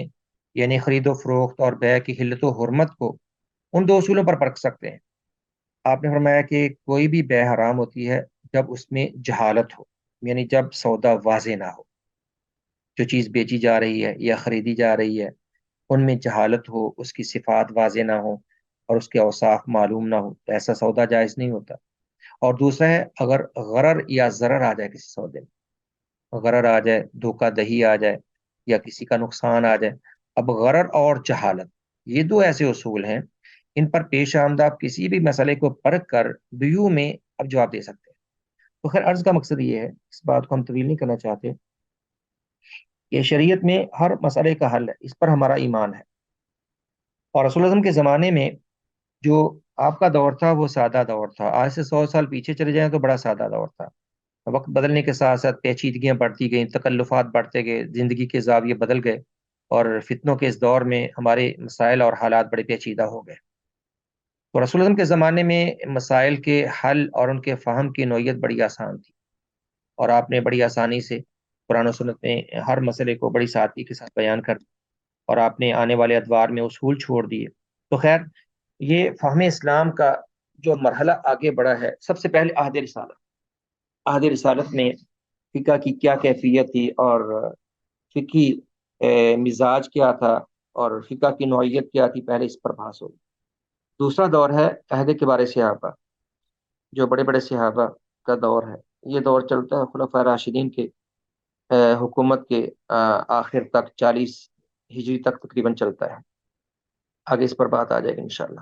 یعنی خرید و فروخت اور بیع کی حلت و حرمت کو ان دو اصولوں پر پرکھ سکتے ہیں۔ آپ نے فرمایا کہ کوئی بھی بیع حرام ہوتی ہے جب اس میں جہالت ہو، یعنی جب سودا واضح نہ ہو، جو چیز بیچی جا رہی ہے یا خریدی جا رہی ہے ان میں جہالت ہو، اس کی صفات واضح نہ ہو اور اس کے اوصاف معلوم نہ ہو، تو ایسا سودا جائز نہیں ہوتا۔ اور دوسرا ہے اگر غرر یا ضرر آ جائے کسی سودے میں، غرر آ جائے، دھوکہ دہی آ جائے یا کسی کا نقصان آ جائے۔ اب غرر اور جہالت یہ دو ایسے اصول ہیں، ان پر پیش آمدہ آپ کسی بھی مسئلے کو پرکھ کر بیو میں اب جواب دے سکتے ہیں۔ تو خیر عرض کا مقصد یہ ہے، اس بات کو ہم طویل نہیں کرنا چاہتے، کہ شریعت میں ہر مسئلے کا حل ہے، اس پر ہمارا ایمان ہے۔ اور رسول اللہ صلی اللہ علیہ وسلم کے زمانے میں جو آپ کا دور تھا وہ سادہ دور تھا، آج سے 100 سال پیچھے چلے جائیں تو بڑا سادہ دور تھا۔ وقت بدلنے کے ساتھ ساتھ پیچیدگیاں بڑھتی گئیں، تکلفات بڑھتے گئے، زندگی کے زاویے بدل گئے، اور فتنوں کے اس دور میں ہمارے مسائل اور حالات بڑے پیچیدہ ہو گئے۔ تو رسول اللہ صلی اللہ علیہ وسلم کے زمانے میں مسائل کے حل اور ان کے فہم کی نوعیت بڑی آسان تھی، اور آپ نے بڑی آسانی سے قرآن و سنت میں ہر مسئلے کو بڑی سادگی کے ساتھ بیان کر دیا، اور آپ نے آنے والے ادوار میں اصول چھوڑ دیے۔ تو خیر یہ فہم اسلام کا جو مرحلہ آگے بڑھا ہے، سب سے پہلے عہد رسالت میں فقہ کی کیا کیفیت تھی، اور فقہی مزاج کیا تھا، اور فقہ کی نوعیت کیا تھی، پہلے اس پر بحث ہوگی۔ دوسرا دور ہے عہد کبار صحابہ، جو بڑے بڑے صحابہ کا دور ہے۔ یہ دور چلتا ہے خلفائے راشدین کے حکومت کے آخر تک، 40 ہجری تک تقریباً چلتا ہے۔ آگے اس پر بات آ جائے گی انشاءاللہ۔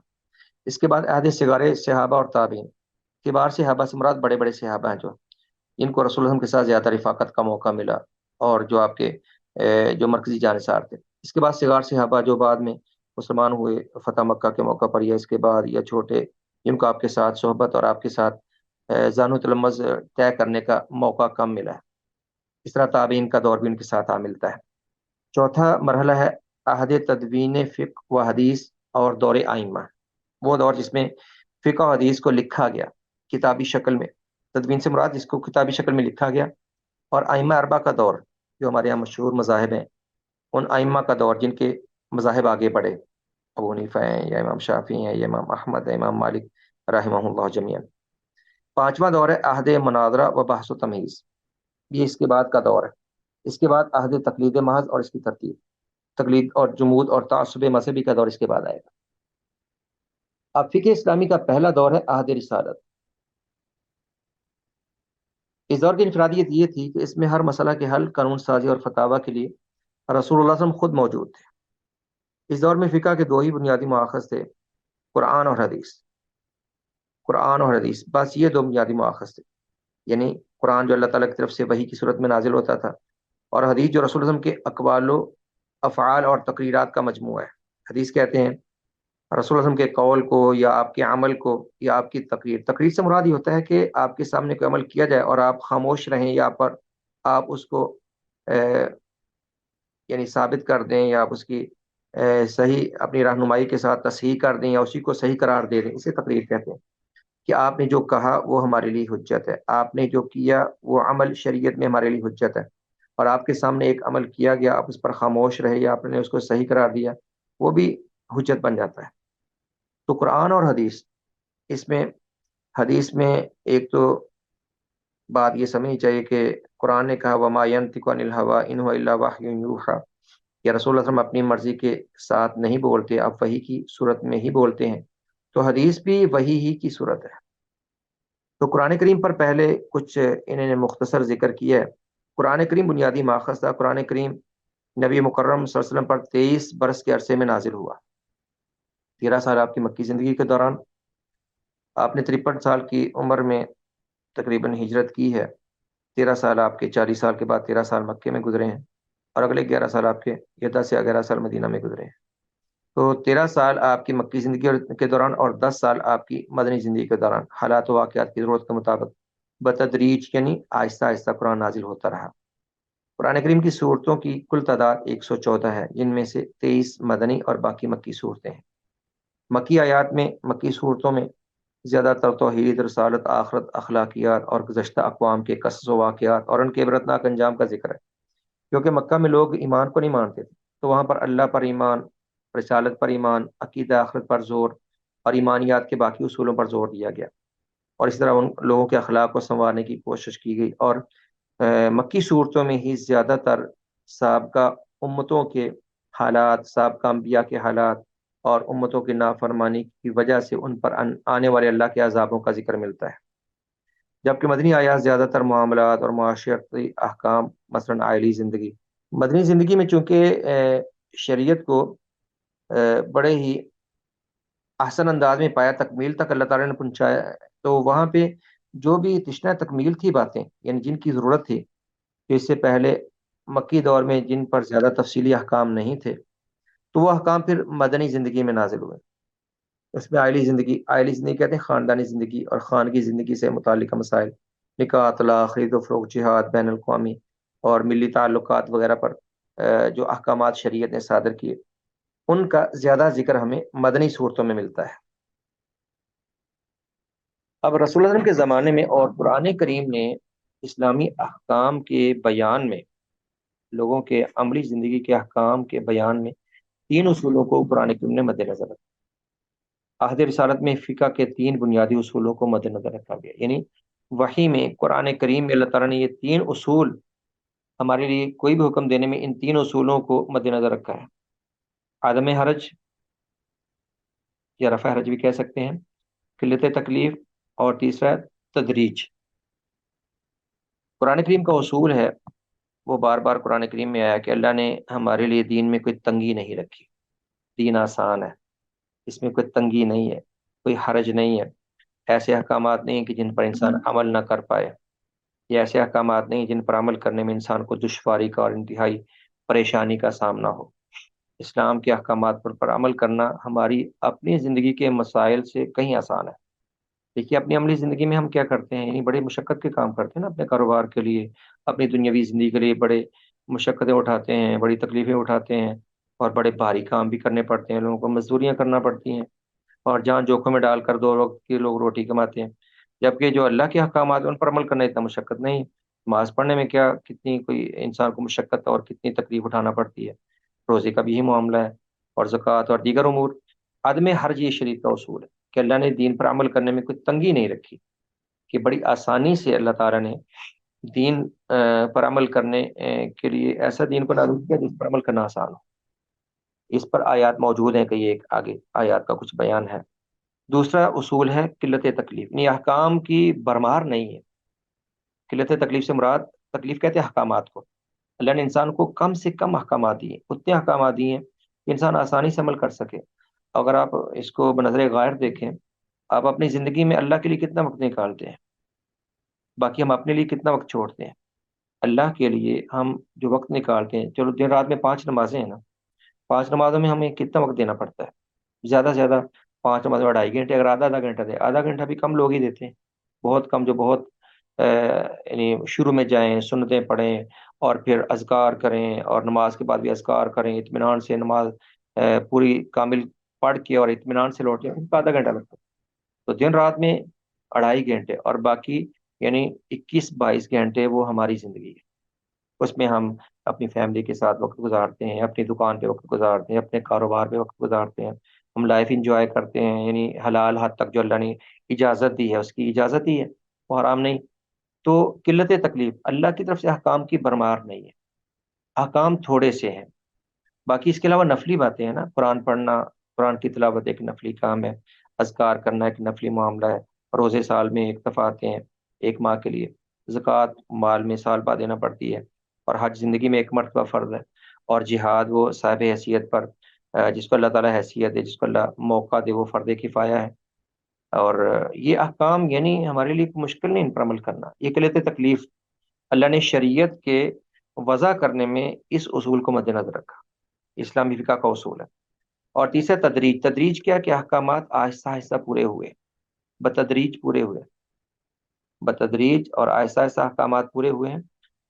اس کے بعد عہد صغار صحابہ اور تابعین۔ کبار صحابہ سے مراد بڑے بڑے صحابہ ہیں، جو جن کو رسول اللہ کے ساتھ زیادہ رفاقت کا موقع ملا، اور جو آپ کے جو مرکزی جانثار تھے۔ اس کے بعد صغار صحابہ، جو بعد میں مسلمان ہوئے فتح مکہ کے موقع پر، یا اس کے بعد، یا چھوٹے جن کو آپ کے ساتھ صحبت اور آپ کے ساتھ زانو تلمذ طے کرنے کا موقع کم ملا ہے۔ اس طرح تابعین کا دور بھی ان کے ساتھ آ ملتا ہے۔ چوتھا مرحلہ ہے عہد تدوین فقہ و حدیث اور دور آئمہ، وہ دور جس میں فقہ و حدیث کو لکھا گیا کتابی شکل میں۔ تدوین سے مراد جس کو کتابی شکل میں لکھا گیا، اور ائمہ اربعہ کا دور، جو ہمارے یہاں مشہور مذاہب ہیں، ان ائمہ کا دور جن کے مذاہب آگے بڑھے، ابو حنیفہ ہیں، یا امام شافعی ہیں، یا امام احمد ہے، امام مالک رحمہ اللہ جمیعا۔ پانچواں دور ہے عہد مناظرہ و بحث و تمیز، یہ اس کے بعد کا دور ہے۔ اس کے بعد عہد تقلید محض اور اس کی ترتیب، تقلید اور جمود اور تعصب مذہبی کا دور اس کے بعد آئے گا۔ اب فقہ اسلامی کا پہلا دور ہے عہد رسالت۔ اس دور کی انفرادیت یہ تھی کہ اس میں ہر مسئلہ کے حل، قانون سازی اور فتاوی کے لیے رسول اللہ صلی اللہ علیہ وسلم خود موجود تھے۔ اس دور میں فقہ کے دو ہی بنیادی مؤاخذ تھے، قرآن اور حدیث۔ قرآن اور حدیث، بس یہ دو بنیادی مؤاخذ تھے، یعنی قرآن جو اللہ تعالیٰ کی طرف سے وحی کی صورت میں نازل ہوتا تھا، اور حدیث جو رسول اللہ صلی اللہ علیہ وسلم کے اقوال و افعال اور تقریرات کا مجموعہ ہے۔ حدیث کہتے ہیں رسول اللہ صلی اللہ علیہ وسلم کے قول کو، یا آپ کے عمل کو، یا آپ کی تقریر سے مراد یہ ہوتا ہے کہ آپ کے سامنے کوئی عمل کیا جائے اور آپ خاموش رہیں، یا پر آپ اس کو یعنی ثابت کر دیں، یا آپ اس کی صحیح اپنی رہنمائی کے ساتھ تصحیح کر دیں، یا اسی کو صحیح قرار دے دیں، اسے تقریر کہتے ہیں۔ کہ آپ نے جو کہا وہ ہمارے لیے حجت ہے، آپ نے جو کیا وہ عمل شریعت میں ہمارے لیے حجت ہے، اور آپ کے سامنے ایک عمل کیا گیا، آپ اس پر خاموش رہے، یا آپ نے اس کو صحیح قرار دیا، وہ بھی حجت بن جاتا ہے۔ تو قرآن اور حدیث، اس میں حدیث میں ایک تو بات یہ سمجھنی چاہیے کہ قرآن نے کہا وما ينطق عن الهوى ان هو الا وحی یوحى، یا رسول اللہ صلی اللہ علیہ وسلم اپنی مرضی کے ساتھ نہیں بولتے، آپ وحی کی صورت میں ہی بولتے ہیں۔ تو حدیث بھی وحی ہی کی صورت ہے۔ تو قرآن کریم پر پہلے کچھ انہوں نے مختصر ذکر کیا ہے۔ قرآن کریم بنیادی ماخذ تھا۔ قرآن کریم نبی مکرم صلی اللہ علیہ وسلم پر 23 برس کے عرصے میں نازل ہوا۔ 13 سال آپ کی مکی زندگی کے دوران، آپ نے 53 سال کی عمر میں تقریباً ہجرت کی ہے۔ 13 سال آپ کے، 40 سال کے بعد 13 سال مکے میں گزرے ہیں، اور اگلے 11 سال آپ کے، یا 10 یا 11 سال مدینہ میں گزرے ہیں۔ تو 13 سال آپ کی مکی زندگی کے دوران، اور 10 سال آپ کی مدنی زندگی کے دوران حالات و واقعات کی ضرورت کے مطابق بتدریج، یعنی آہستہ آہستہ قرآن نازل ہوتا رہا۔ قرآن کریم کی صورتوں کی کل تعداد 114 ہے، جن میں سے 23 مدنی اور باقی مکی صورتیں ہیں۔ مکی آیات میں، مکی صورتوں میں زیادہ تر توحید، رسالت، آخرت، اخلاقیات اور گزشتہ اقوام کے قصص و واقعات اور ان کے عبرتناک انجام کا ذکر ہے۔ کیونکہ مکہ میں لوگ ایمان کو نہیں مانتے تھے، تو وہاں پر اللہ پر ایمان، رسالت پر ایمان، عقیدہ آخرت پر زور، اور ایمانیات کے باقی اصولوں پر زور دیا گیا، اور اس طرح ان لوگوں کے اخلاق کو سنوارنے کی کوشش کی گئی۔ اور مکی صورتوں میں ہی زیادہ تر سابقہ امتوں کے حالات، سابقہ انبیاء کے حالات اور امتوں کی نافرمانی کی وجہ سے ان پر آنے والے اللہ کے عذابوں کا ذکر ملتا ہے۔ جبکہ مدنی آیات زیادہ تر معاملات اور معاشرتی احکام، مثلا عائلی زندگی، مدنی زندگی میں چونکہ شریعت کو بڑے ہی احسن انداز میں پایا، تکمیل تک اللہ تعالیٰ نے پہنچایا، تو وہاں پہ جو بھی تشنہ تکمیل تھی باتیں، یعنی جن کی ضرورت تھی، کہ اس سے پہلے مکی دور میں جن پر زیادہ تفصیلی احکام نہیں تھے، تو وہ احکام پھر مدنی زندگی میں نازل ہوئے۔ اس میں عائلی زندگی کہتے ہیں خاندانی زندگی اور خانگی زندگی سے متعلقہ مسائل، نکاح، طلاق، خرید و فروخت، جہاد، بین الاقوامی اور ملی تعلقات وغیرہ پر جو احکامات شریعت نے صادر کیے، ان کا زیادہ ذکر ہمیں مدنی صورتوں میں ملتا ہے۔ اب رسول اللہ علیہ وسلم کے زمانے میں اور قرآن کریم نے اسلامی احکام کے بیان میں، لوگوں کے عملی زندگی کے احکام کے بیان میں، 3 اصولوں کو قرآن کریم نے مد نظر رکھا۔ عہد رسالت میں فقہ کے 3 بنیادی اصولوں کو مد نظر رکھا گیا، یعنی وحی میں قرآن کریم میں اللہ تعالیٰ نے یہ 3 اصول ہمارے لیے کوئی بھی حکم دینے میں ان 3 اصولوں کو مد نظر رکھا ہے۔ عدم حرج یا رفع حرج بھی کہہ سکتے ہیں، قلت تکلیف، اور تیسرا تدریج۔ قرآن کریم کا اصول ہے، وہ بار بار قرآن کریم میں آیا کہ اللہ نے ہمارے لیے دین میں کوئی تنگی نہیں رکھی، دین آسان ہے، اس میں کوئی تنگی نہیں ہے، کوئی حرج نہیں ہے، ایسے احکامات نہیں ہیں کہ جن پر انسان عمل نہ کر پائے، یہ ایسے احکامات نہیں جن پر عمل کرنے میں انسان کو دشواری کا اور انتہائی پریشانی کا سامنا ہو۔ اسلام کے احکامات پر عمل کرنا ہماری اپنی زندگی کے مسائل سے کہیں آسان ہے۔ دیکھیے اپنی عملی زندگی میں ہم کیا کرتے ہیں، یعنی بڑے مشقت کے کام کرتے ہیں نا، اپنے کاروبار کے لیے، اپنی دنیاوی زندگی کے لیے بڑے مشقتیں اٹھاتے ہیں، بڑی تکلیفیں اٹھاتے ہیں، اور بڑے بھاری کام بھی کرنے پڑتے ہیں، لوگوں کو مزدوریاں کرنا پڑتی ہیں، اور جان جوکھم میں ڈال کر 2 وقت کے لوگ روٹی کماتے ہیں۔ جبکہ جو اللہ کے احکامات ہیں ان پر عمل کرنا اتنا مشقت نہیں۔ نماز پڑھنے میں کیا کتنی کوئی انسان کو مشقت اور کتنی تکلیف اٹھانا پڑتی ہے، روزے کا بھی یہی معاملہ ہے، اور زکوٰۃ اور دیگر امور۔ عدم حرج یہ شریعت کا اصول ہے کہ اللہ نے دین پر عمل کرنے میں کوئی تنگی نہیں رکھی، کہ بڑی آسانی سے اللہ تعالیٰ نے دین پر عمل کرنے کے لیے ایسا دین کو نازل کیا جس پر عمل کرنا آسان ہو۔ اس پر آیات موجود ہیں، کئی ایک آگے آیات کا کچھ بیان ہے۔ دوسرا اصول ہے قلت تکلیف، یعنی احکام کی بھرمار نہیں ہے۔ قلت تکلیف سے مراد، تکلیف کہتے ہیں احکامات کو، اللہ نے انسان کو کم سے کم احکامات دیے، اتنے احکامات دیے ہیں کہ انسان آسانی سے عمل کر سکے۔ اگر آپ اس کو بنظر غائب دیکھیں، آپ اپنی زندگی میں اللہ کے لیے کتنا وقت نکالتے ہیں، باقی ہم اپنے لیے کتنا وقت چھوڑتے ہیں۔ اللہ کے لیے ہم جو وقت نکالتے ہیں، چلو دن رات میں 5 نمازیں ہیں نا، 5 نمازوں میں ہمیں کتنا وقت دینا پڑتا ہے؟ زیادہ سے زیادہ 5 نمازوں میں 2.5 گھنٹے، اگر آدھا گھنٹہ دے، آدھا گھنٹہ بھی کم لوگ ہی دیتے ہیں، بہت کم، جو بہت یعنی شروع میں جائیں، سنتیں پڑھیں، اور پھر اذکار کریں، اور نماز کے بعد بھی اذکار کریں، اطمینان سے نماز پوری کامل پڑھ کے اور اطمینان سے لوٹیں، ان کا آدھا گھنٹہ لگتا ہے۔ تو دن رات میں 2.5 گھنٹے، اور باقی یعنی 21-22 گھنٹے وہ ہماری زندگی ہے، اس میں ہم اپنی فیملی کے ساتھ وقت گزارتے ہیں، اپنی دکان پہ وقت گزارتے ہیں، اپنے کاروبار پہ وقت گزارتے ہیں، ہم لائف انجوائے کرتے ہیں، یعنی حلال حد تک جو اللہ نے اجازت دی ہے اس کی اجازت ہی ہے، وہ حرام نہیں۔ تو قلت تکلیف، اللہ کی طرف سے احکام کی بھرمار نہیں ہے، احکام تھوڑے سے ہیں۔ باقی اس کے علاوہ نفلی باتیں ہیں نا، قرآن پڑھنا، قرآن کی تلاوت ایک نفلی کام ہے، اذکار کرنا ایک نفلی معاملہ ہے، روزے سال میں ایک دفعہ آتے ہیں، 1 ماہ کے لیے، زکوٰۃ مال میں سال بعد دینا پڑتی ہے، اور حج زندگی میں 1 مرتبہ فرض ہے، اور جہاد وہ صاحب حیثیت پر جس کو اللہ تعالیٰ حیثیت دے، جس کو اللہ موقع دے، وہ فرض کفایہ ہے۔ اور یہ احکام یعنی ہمارے لیے مشکل نہیں ان پر عمل کرنا، یہ قلت تکلیف اللہ نے شریعت کے وضع کرنے میں اس اصول کو مد نظر رکھا، اسلامی فقہ کا اصول ہے۔ اور تیسرا تدریج، تدریج کیا کہ احکامات آہستہ آہستہ پورے ہوئے، بتدریج پورے ہوئے، بتدریج اور آہستہ آہستہ احکامات پورے ہوئے ہیں،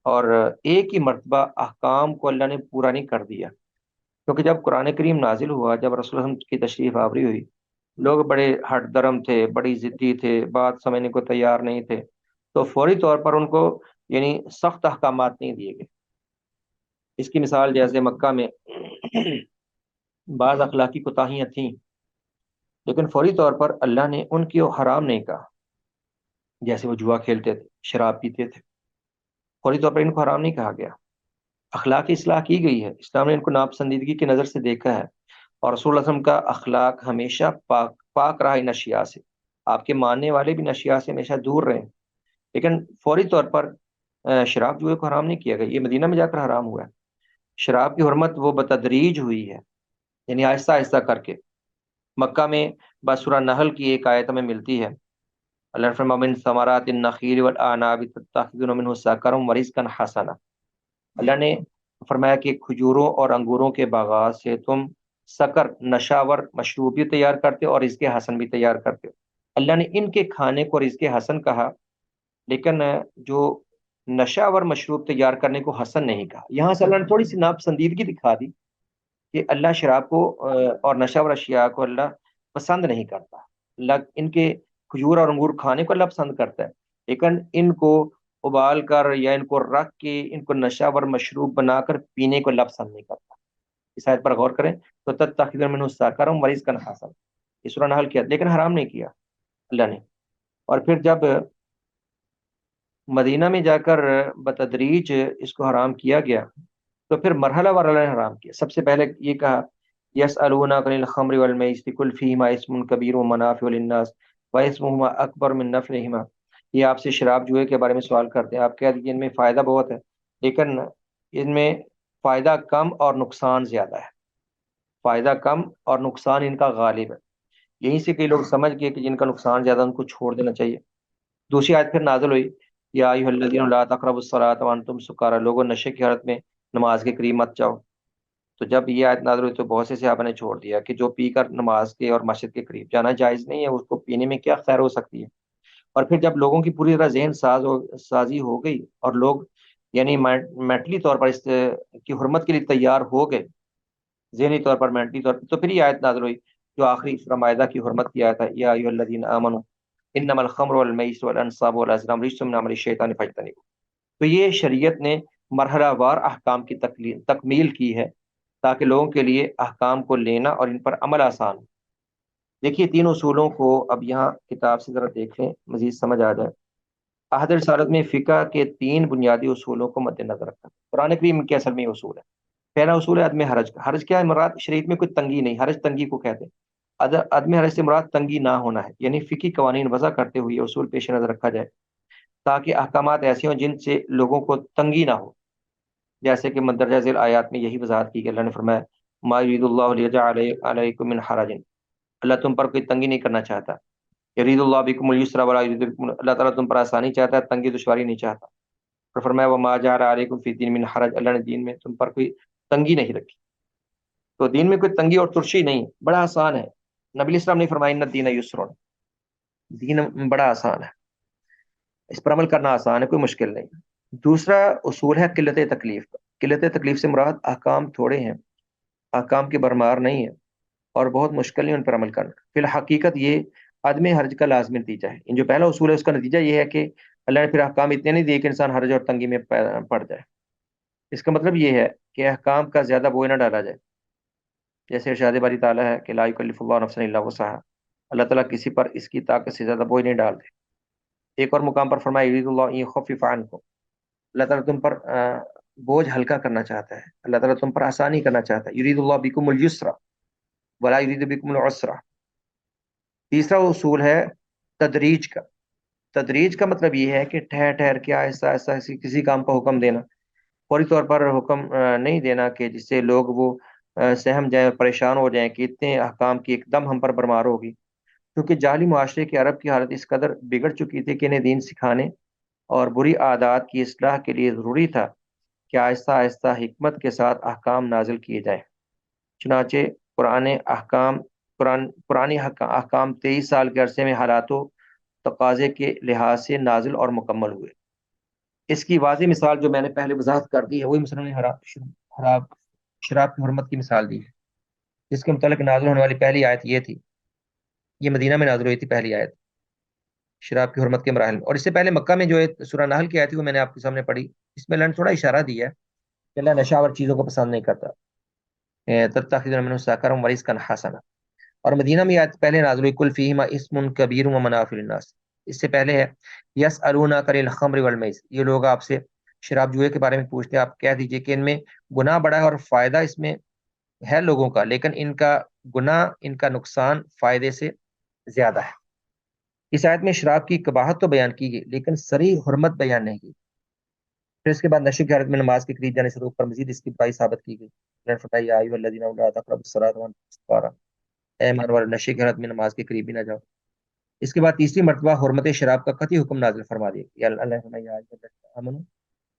اور ایک ہی مرتبہ احکام کو اللہ نے پورا نہیں کر دیا۔ کیونکہ جب قرآن کریم نازل ہوا، جب رسول اللہ کی تشریف آوری ہوئی، لوگ بڑے ہٹ درم تھے، بڑی ضدی تھے، بات سمجھنے کو تیار نہیں تھے، تو فوری طور پر ان کو یعنی سخت احکامات نہیں دیے گئے۔ اس کی مثال جیسے مکہ میں بعض اخلاقی کوتاہیاں تھیں، لیکن فوری طور پر اللہ نے ان کی حرام نہیں کہا، جیسے وہ جوا کھیلتے تھے، شراب پیتے تھے، فوری طور پر ان کو حرام نہیں کہا گیا، اخلاق کی اصلاح کی گئی ہے، اسلام نے ان کو ناپسندیدگی کی نظر سے دیکھا ہے، اور رسول اللہ صلی اللہ علیہ وسلم کا اخلاق ہمیشہ پاک رہا ان اشیاء سے، آپ کے ماننے والے بھی ان اشیاء سے ہمیشہ دور رہے، لیکن فوری طور پر شراب جوئے کو حرام نہیں کیا گیا، یہ مدینہ میں جا کر حرام ہوا ہے۔ شراب کی حرمت وہ بتدریج ہوئی ہے، یعنی آہستہ آہستہ کر کے۔ مکہ میں بس سورہ نحل کی ایک آیت میں ملتی ہے، اللہ نے فرمایا من ثمرات النخیل والاعناب تتخذون منه سکرا ورزقا حسنا، اللہ نے فرمایا کہ کھجوروں اور انگوروں کے باغات سے تم سکر، نشاور مشروب بھی تیار کرتے ہو، اور رزق حسن بھی تیار کرتے ہو۔ اللہ نے ان کے کھانے کو رزق حسن کہا، لیکن جو نشاور مشروب تیار کرنے کو حسن نہیں کہا۔ یہاں سے اللہ نے تھوڑی سی ناپسندیدگی دکھا دی کہ اللہ شراب کو اور نشاور اشیاء کو اللہ پسند نہیں کرتا، اللہ ان کے کھجور اور انگور کھانے کو اللہ پسند کرتا ہے، لیکن ان کو ابال کر یا ان کو رکھ کے ان کو نشاور مشروب بنا کر پینے کو اللہ پسند نہیں کرتا۔ اس آیت پر غور کریں تو تتخذون منہ سکرا ورزقا حسنا، یہ سورہ نحل کی آیت، لیکن حرام نہیں کیا اللہ نے۔ اور پھر جب مدینہ میں جا کر بتدریج اس کو حرام کیا گیا تو پھر مرحلہ وار اللہ نے حرام کیا۔ سب سے پہلے یہ کہا یسألونک عن الخمر والمیسر قل فیہما اسم کبیر ومنافع للناس واسمہما اکبر من نفعہما۔ یہ آپ سے شراب جوئے کے بارے میں سوال کرتے ہیں، آپ کہہ دیجیے ان میں فائدہ بہت ہے لیکن ان میں فائدہ کم اور نقصان زیادہ ہے، فائدہ کم اور نقصان ان کا غالب ہے۔ یہیں سے کئی لوگ سمجھ گئے کہ جن کا نقصان زیادہ ان کو چھوڑ دینا چاہیے۔ دوسری آیت پھر نازل ہوئی یا ایھا الذین لا تقربوا الصلاۃ وانتم سکارى، لوگوں نشے کی حالت میں نماز کے قریب مت جاؤ۔ تو جب یہ آیت نازل ہوئی تو بہت سے صحابہ نے چھوڑ دیا کہ جو پی کر نماز کے اور مسجد کے قریب جانا جائز نہیں ہے، اس کو پینے میں کیا خیر ہو سکتی ہے۔ اور پھر جب لوگوں کی پوری طرح ذہن سازی ہو گئی اور لوگ یعنی مینٹلی طور پر اس کی حرمت کے لیے تیار ہو گئے، ذہنی طور پر مینٹلی طور پر، تو پھر یہ آیت نازل ہوئی جو آخری سورہ مائدہ کی حرمت کی آیت ہے یا ایھا الذین آمنوا انما الخمر والمیسر والانصاب والازلام رجس من عمل الشیطان فاجتنبوہ۔ تو یہ شریعت نے مرحلہ وار احکام کی تکمیل کی ہے تاکہ لوگوں کے لیے احکام کو لینا اور ان پر عمل آسان ہو۔ دیکھیے تین اصولوں کو اب یہاں کتاب سے ذرا دیکھ لیں، مزید سمجھ آ جائے۔ عہد رسالت میں فقہ کے تین بنیادی اصولوں کو مد نظر رکھا۔ قرآن کریم کے اصل میں یہ اصول ہے۔ پہلا اصول ہے عدم حرج کا۔ حرج کیا ہے؟ مراد شریعت میں کوئی تنگی نہیں، حرج تنگی کو کہتے ہیں۔ عدم حرج سے مراد تنگی نہ ہونا ہے، یعنی فقہی قوانین وضع کرتے ہوئے یہ اصول پیش نظر رکھا جائے تاکہ احکامات ایسے ہوں جن سے لوگوں کو تنگی نہ ہو۔ جیسے کہ مندرجہ ذیل آیات میں یہی وضاحت کی کہ اللہ نے فرمایا ما یرید اللہ لیجعل علیکم من حرج، اللہ تم پر کوئی تنگی نہیں کرنا چاہتا۔ یرید اللہ بکم اليسر ولا یرید بکم، اللہ تعالیٰ تم پر آسانی چاہتا ہے، تنگی دشواری نہیں چاہتا۔ اور فرمایا وما جعل علیکم فی الدین من حرج، اللہ نے دین میں تم پر کوئی تنگی نہیں رکھی۔ تو دین میں کوئی تنگی اور ترشی نہیں، بڑا آسان ہے۔ نبی علیہ السلام نے فرمایا ان الدین یسر، دین بڑا آسان ہے، اس پر عمل کرنا آسان ہے، کوئی مشکل نہیں۔ دوسرا اصول ہے قلت تکلیف کا۔ قلت تکلیف سے مراد احکام تھوڑے ہیں، احکام کی برمار نہیں ہے اور بہت مشکل نہیں ان پر عمل کرنا۔ فی الحقیقت یہ عدم حرج کا لازمی نتیجہ ہے۔ ان جو پہلا اصول ہے اس کا نتیجہ یہ ہے کہ اللہ نے پھر احکام اتنے نہیں دیے کہ انسان حرج اور تنگی میں پڑ جائے۔ اس کا مطلب یہ ہے کہ احکام کا زیادہ بوجھ نہ ڈالا جائے، جیسے ارشاد باری تعالیٰ ہے کہ لا یکلف اللہ نفسا الا وسعها، اللہ تعالیٰ کسی پر اس کی طاقت سے زیادہ بوجھ نہیں ڈالتے۔ ایک اور مقام پر فرمایا یرید اللہ ان یخفف عنکم، اللہ تعالیٰ تم پر بوجھ ہلکا کرنا چاہتا ہے، اللہ تعالیٰ تم پر آسانی کرنا چاہتا ہے۔ یرید اللہ بکم اليسر ولا یرید بکم العسر۔ تیسرا اصول ہے تدریج کا۔ تدریج کا مطلب یہ ہے کہ ٹھہر ٹھہر کے آہستہ آہستہ کسی کام کا حکم دینا، فوری طور پر حکم نہیں دینا کہ جس سے لوگ وہ سہم جائیں، پریشان ہو جائیں کہ اتنے احکام کی ایک دم ہم پر برمار ہوگی۔ کیونکہ جعلی معاشرے کے عرب کی حالت اس قدر بگڑ چکی تھی کہ انہیں دین سکھانے اور بری عادات کی اصلاح کے لیے ضروری تھا کہ آہستہ آہستہ حکمت کے ساتھ احکام نازل کیے جائیں۔ چنانچہ پرانی احکام 23 سال کے عرصے میں حالات و تقاضے کے لحاظ سے نازل اور مکمل ہوئے۔ اس کی واضح مثال جو میں نے پہلے وضاحت کر دی ہے وہی مثلا شراب کی حرمت کی مثال دی ہے، جس کے متعلق نازل ہونے والی پہلی آیت یہ تھی، یہ مدینہ میں نازل ہوئی تھی پہلی آیت شراب کی حرمت کے مراحل میں۔ اور اس سے پہلے مکہ میں جو سورہ نحل کی آیت تھی وہ میں نے آپ کے سامنے پڑھی، اس میں اللہ نے تھوڑا اشارہ دیا ہے کہ اللہ نشاور چیزوں کو پسند نہیں کرتا، تتخذون منه سکرا ورزقا حسنا۔ اور مدینہ میں آیت پہلے نازل ہوئی کل فیہما اسم کبیر ومنافع للناس، اس سے پہلے ہے یسألونک عن الخمر والمیسر، یہ لوگ آپ سے شراب جوئے کے بارے میں پوچھتے ہیں، آپ کہہ دیجئے کہ ان میں گناہ بڑا ہے اور فائدہ اس میں ہے لوگوں کا، لیکن ان کا گناہ، ان کا نقصان فائدے سے زیادہ ہے۔ اس آیت میں شراب کی قباحت تو بیان کی گئی لیکن صریح حرمت بیان نہیں کی۔ پھر اس کے بعد نشے کی حالت میں نماز کے قریب جانے سے روک پر مزید اس کی برائی ثابت کی گئی۔ اللہ نے فرمایا یا ایھا الذین لا تقربوا الصلاۃ وانتم سکارى، اے ایمان والو نشے کی حالت میں نماز کے قریب بھی نہ جاؤ۔ اس کے بعد تیسری مرتبہ حرمت شراب کا قطعی حکم نازل فرما دیا کہ اللہ نے فرمایا یا ایھا الذین آمنوا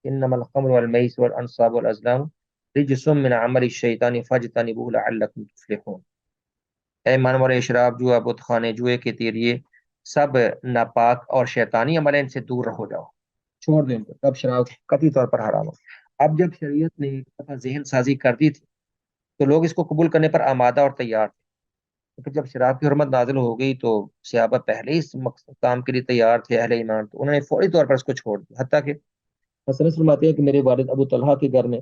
انما الخمر والمیسر والانصاب والازلام رجس من عمل الشیطان فاجتنبوه لعلکم تفلحون، اے ایمان والو شراب جوا، بت خانے، جوئے کے تیر، یہ سب ناپاک اور شیطانی عمل ہیں، ان سے دور رہو جاؤ، چھوڑ دیں ان کو۔ تب شراب قطعی طور پر حرام ہو۔ اب جب شریعت نے ایک دفعہ ذہن سازی کر دی تھی تو لوگ اس کو قبول کرنے پر آمادہ اور تیار تھے، کیونکہ جب شراب کی حرمت نازل ہو گئی تو صحابہ پہلے ہی اس کام کے لیے تیار تھے، اہل ایمان، تو انہوں نے فوری طور پر اس کو چھوڑ دیا۔ حتیٰ کہ حسن فرماتے ہیں کہ میرے والد ابو طلحہ کے گھر میں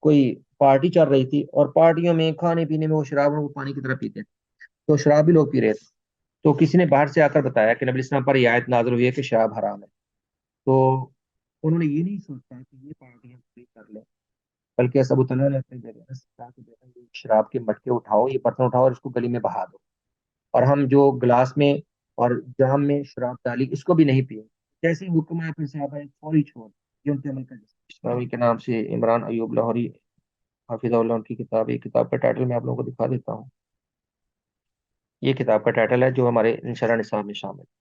کوئی پارٹی چل رہی تھی اور پارٹیوں میں کھانے پینے میں وہ شراب کو پانی کی طرح پیتے تھے، تو شراب بھی لوگ پی رہے تھے. تو کسی نے باہر سے آ کر بتایا کہ نبی اسلام پر یہ آیت نازل ہوئی ہے کہ شراب حرام ہے. تو انہوں نے یہ نہیں سوچا کہ یہ پارٹیاں پوری کر لیں، بلکہ ابو طلحہ نے اپنے بیٹے سے کہا کہ بیٹا یہ شراب کے مٹکے اٹھاؤ، یہ برتن اٹھاؤ اور اس کو گلی میں بہا دو، اور ہم جو گلاس میں اور جام میں شراب ڈالی اس کو بھی نہیں پیے. جیسے ہی حکم آیا پھر صحابہ فوری چھوڑ یہ ان کے عمل کا اسلامی کے نام سے عمران ایوب لاہوری حافظ اللہ ان کی کتاب. یہ کتاب کا ٹائٹل میں آپ لوگوں کو دکھا دیتا ہوں. یہ کتاب کا ٹائٹل ہے جو ہمارے انشارہ نصاب میں شامل ہے.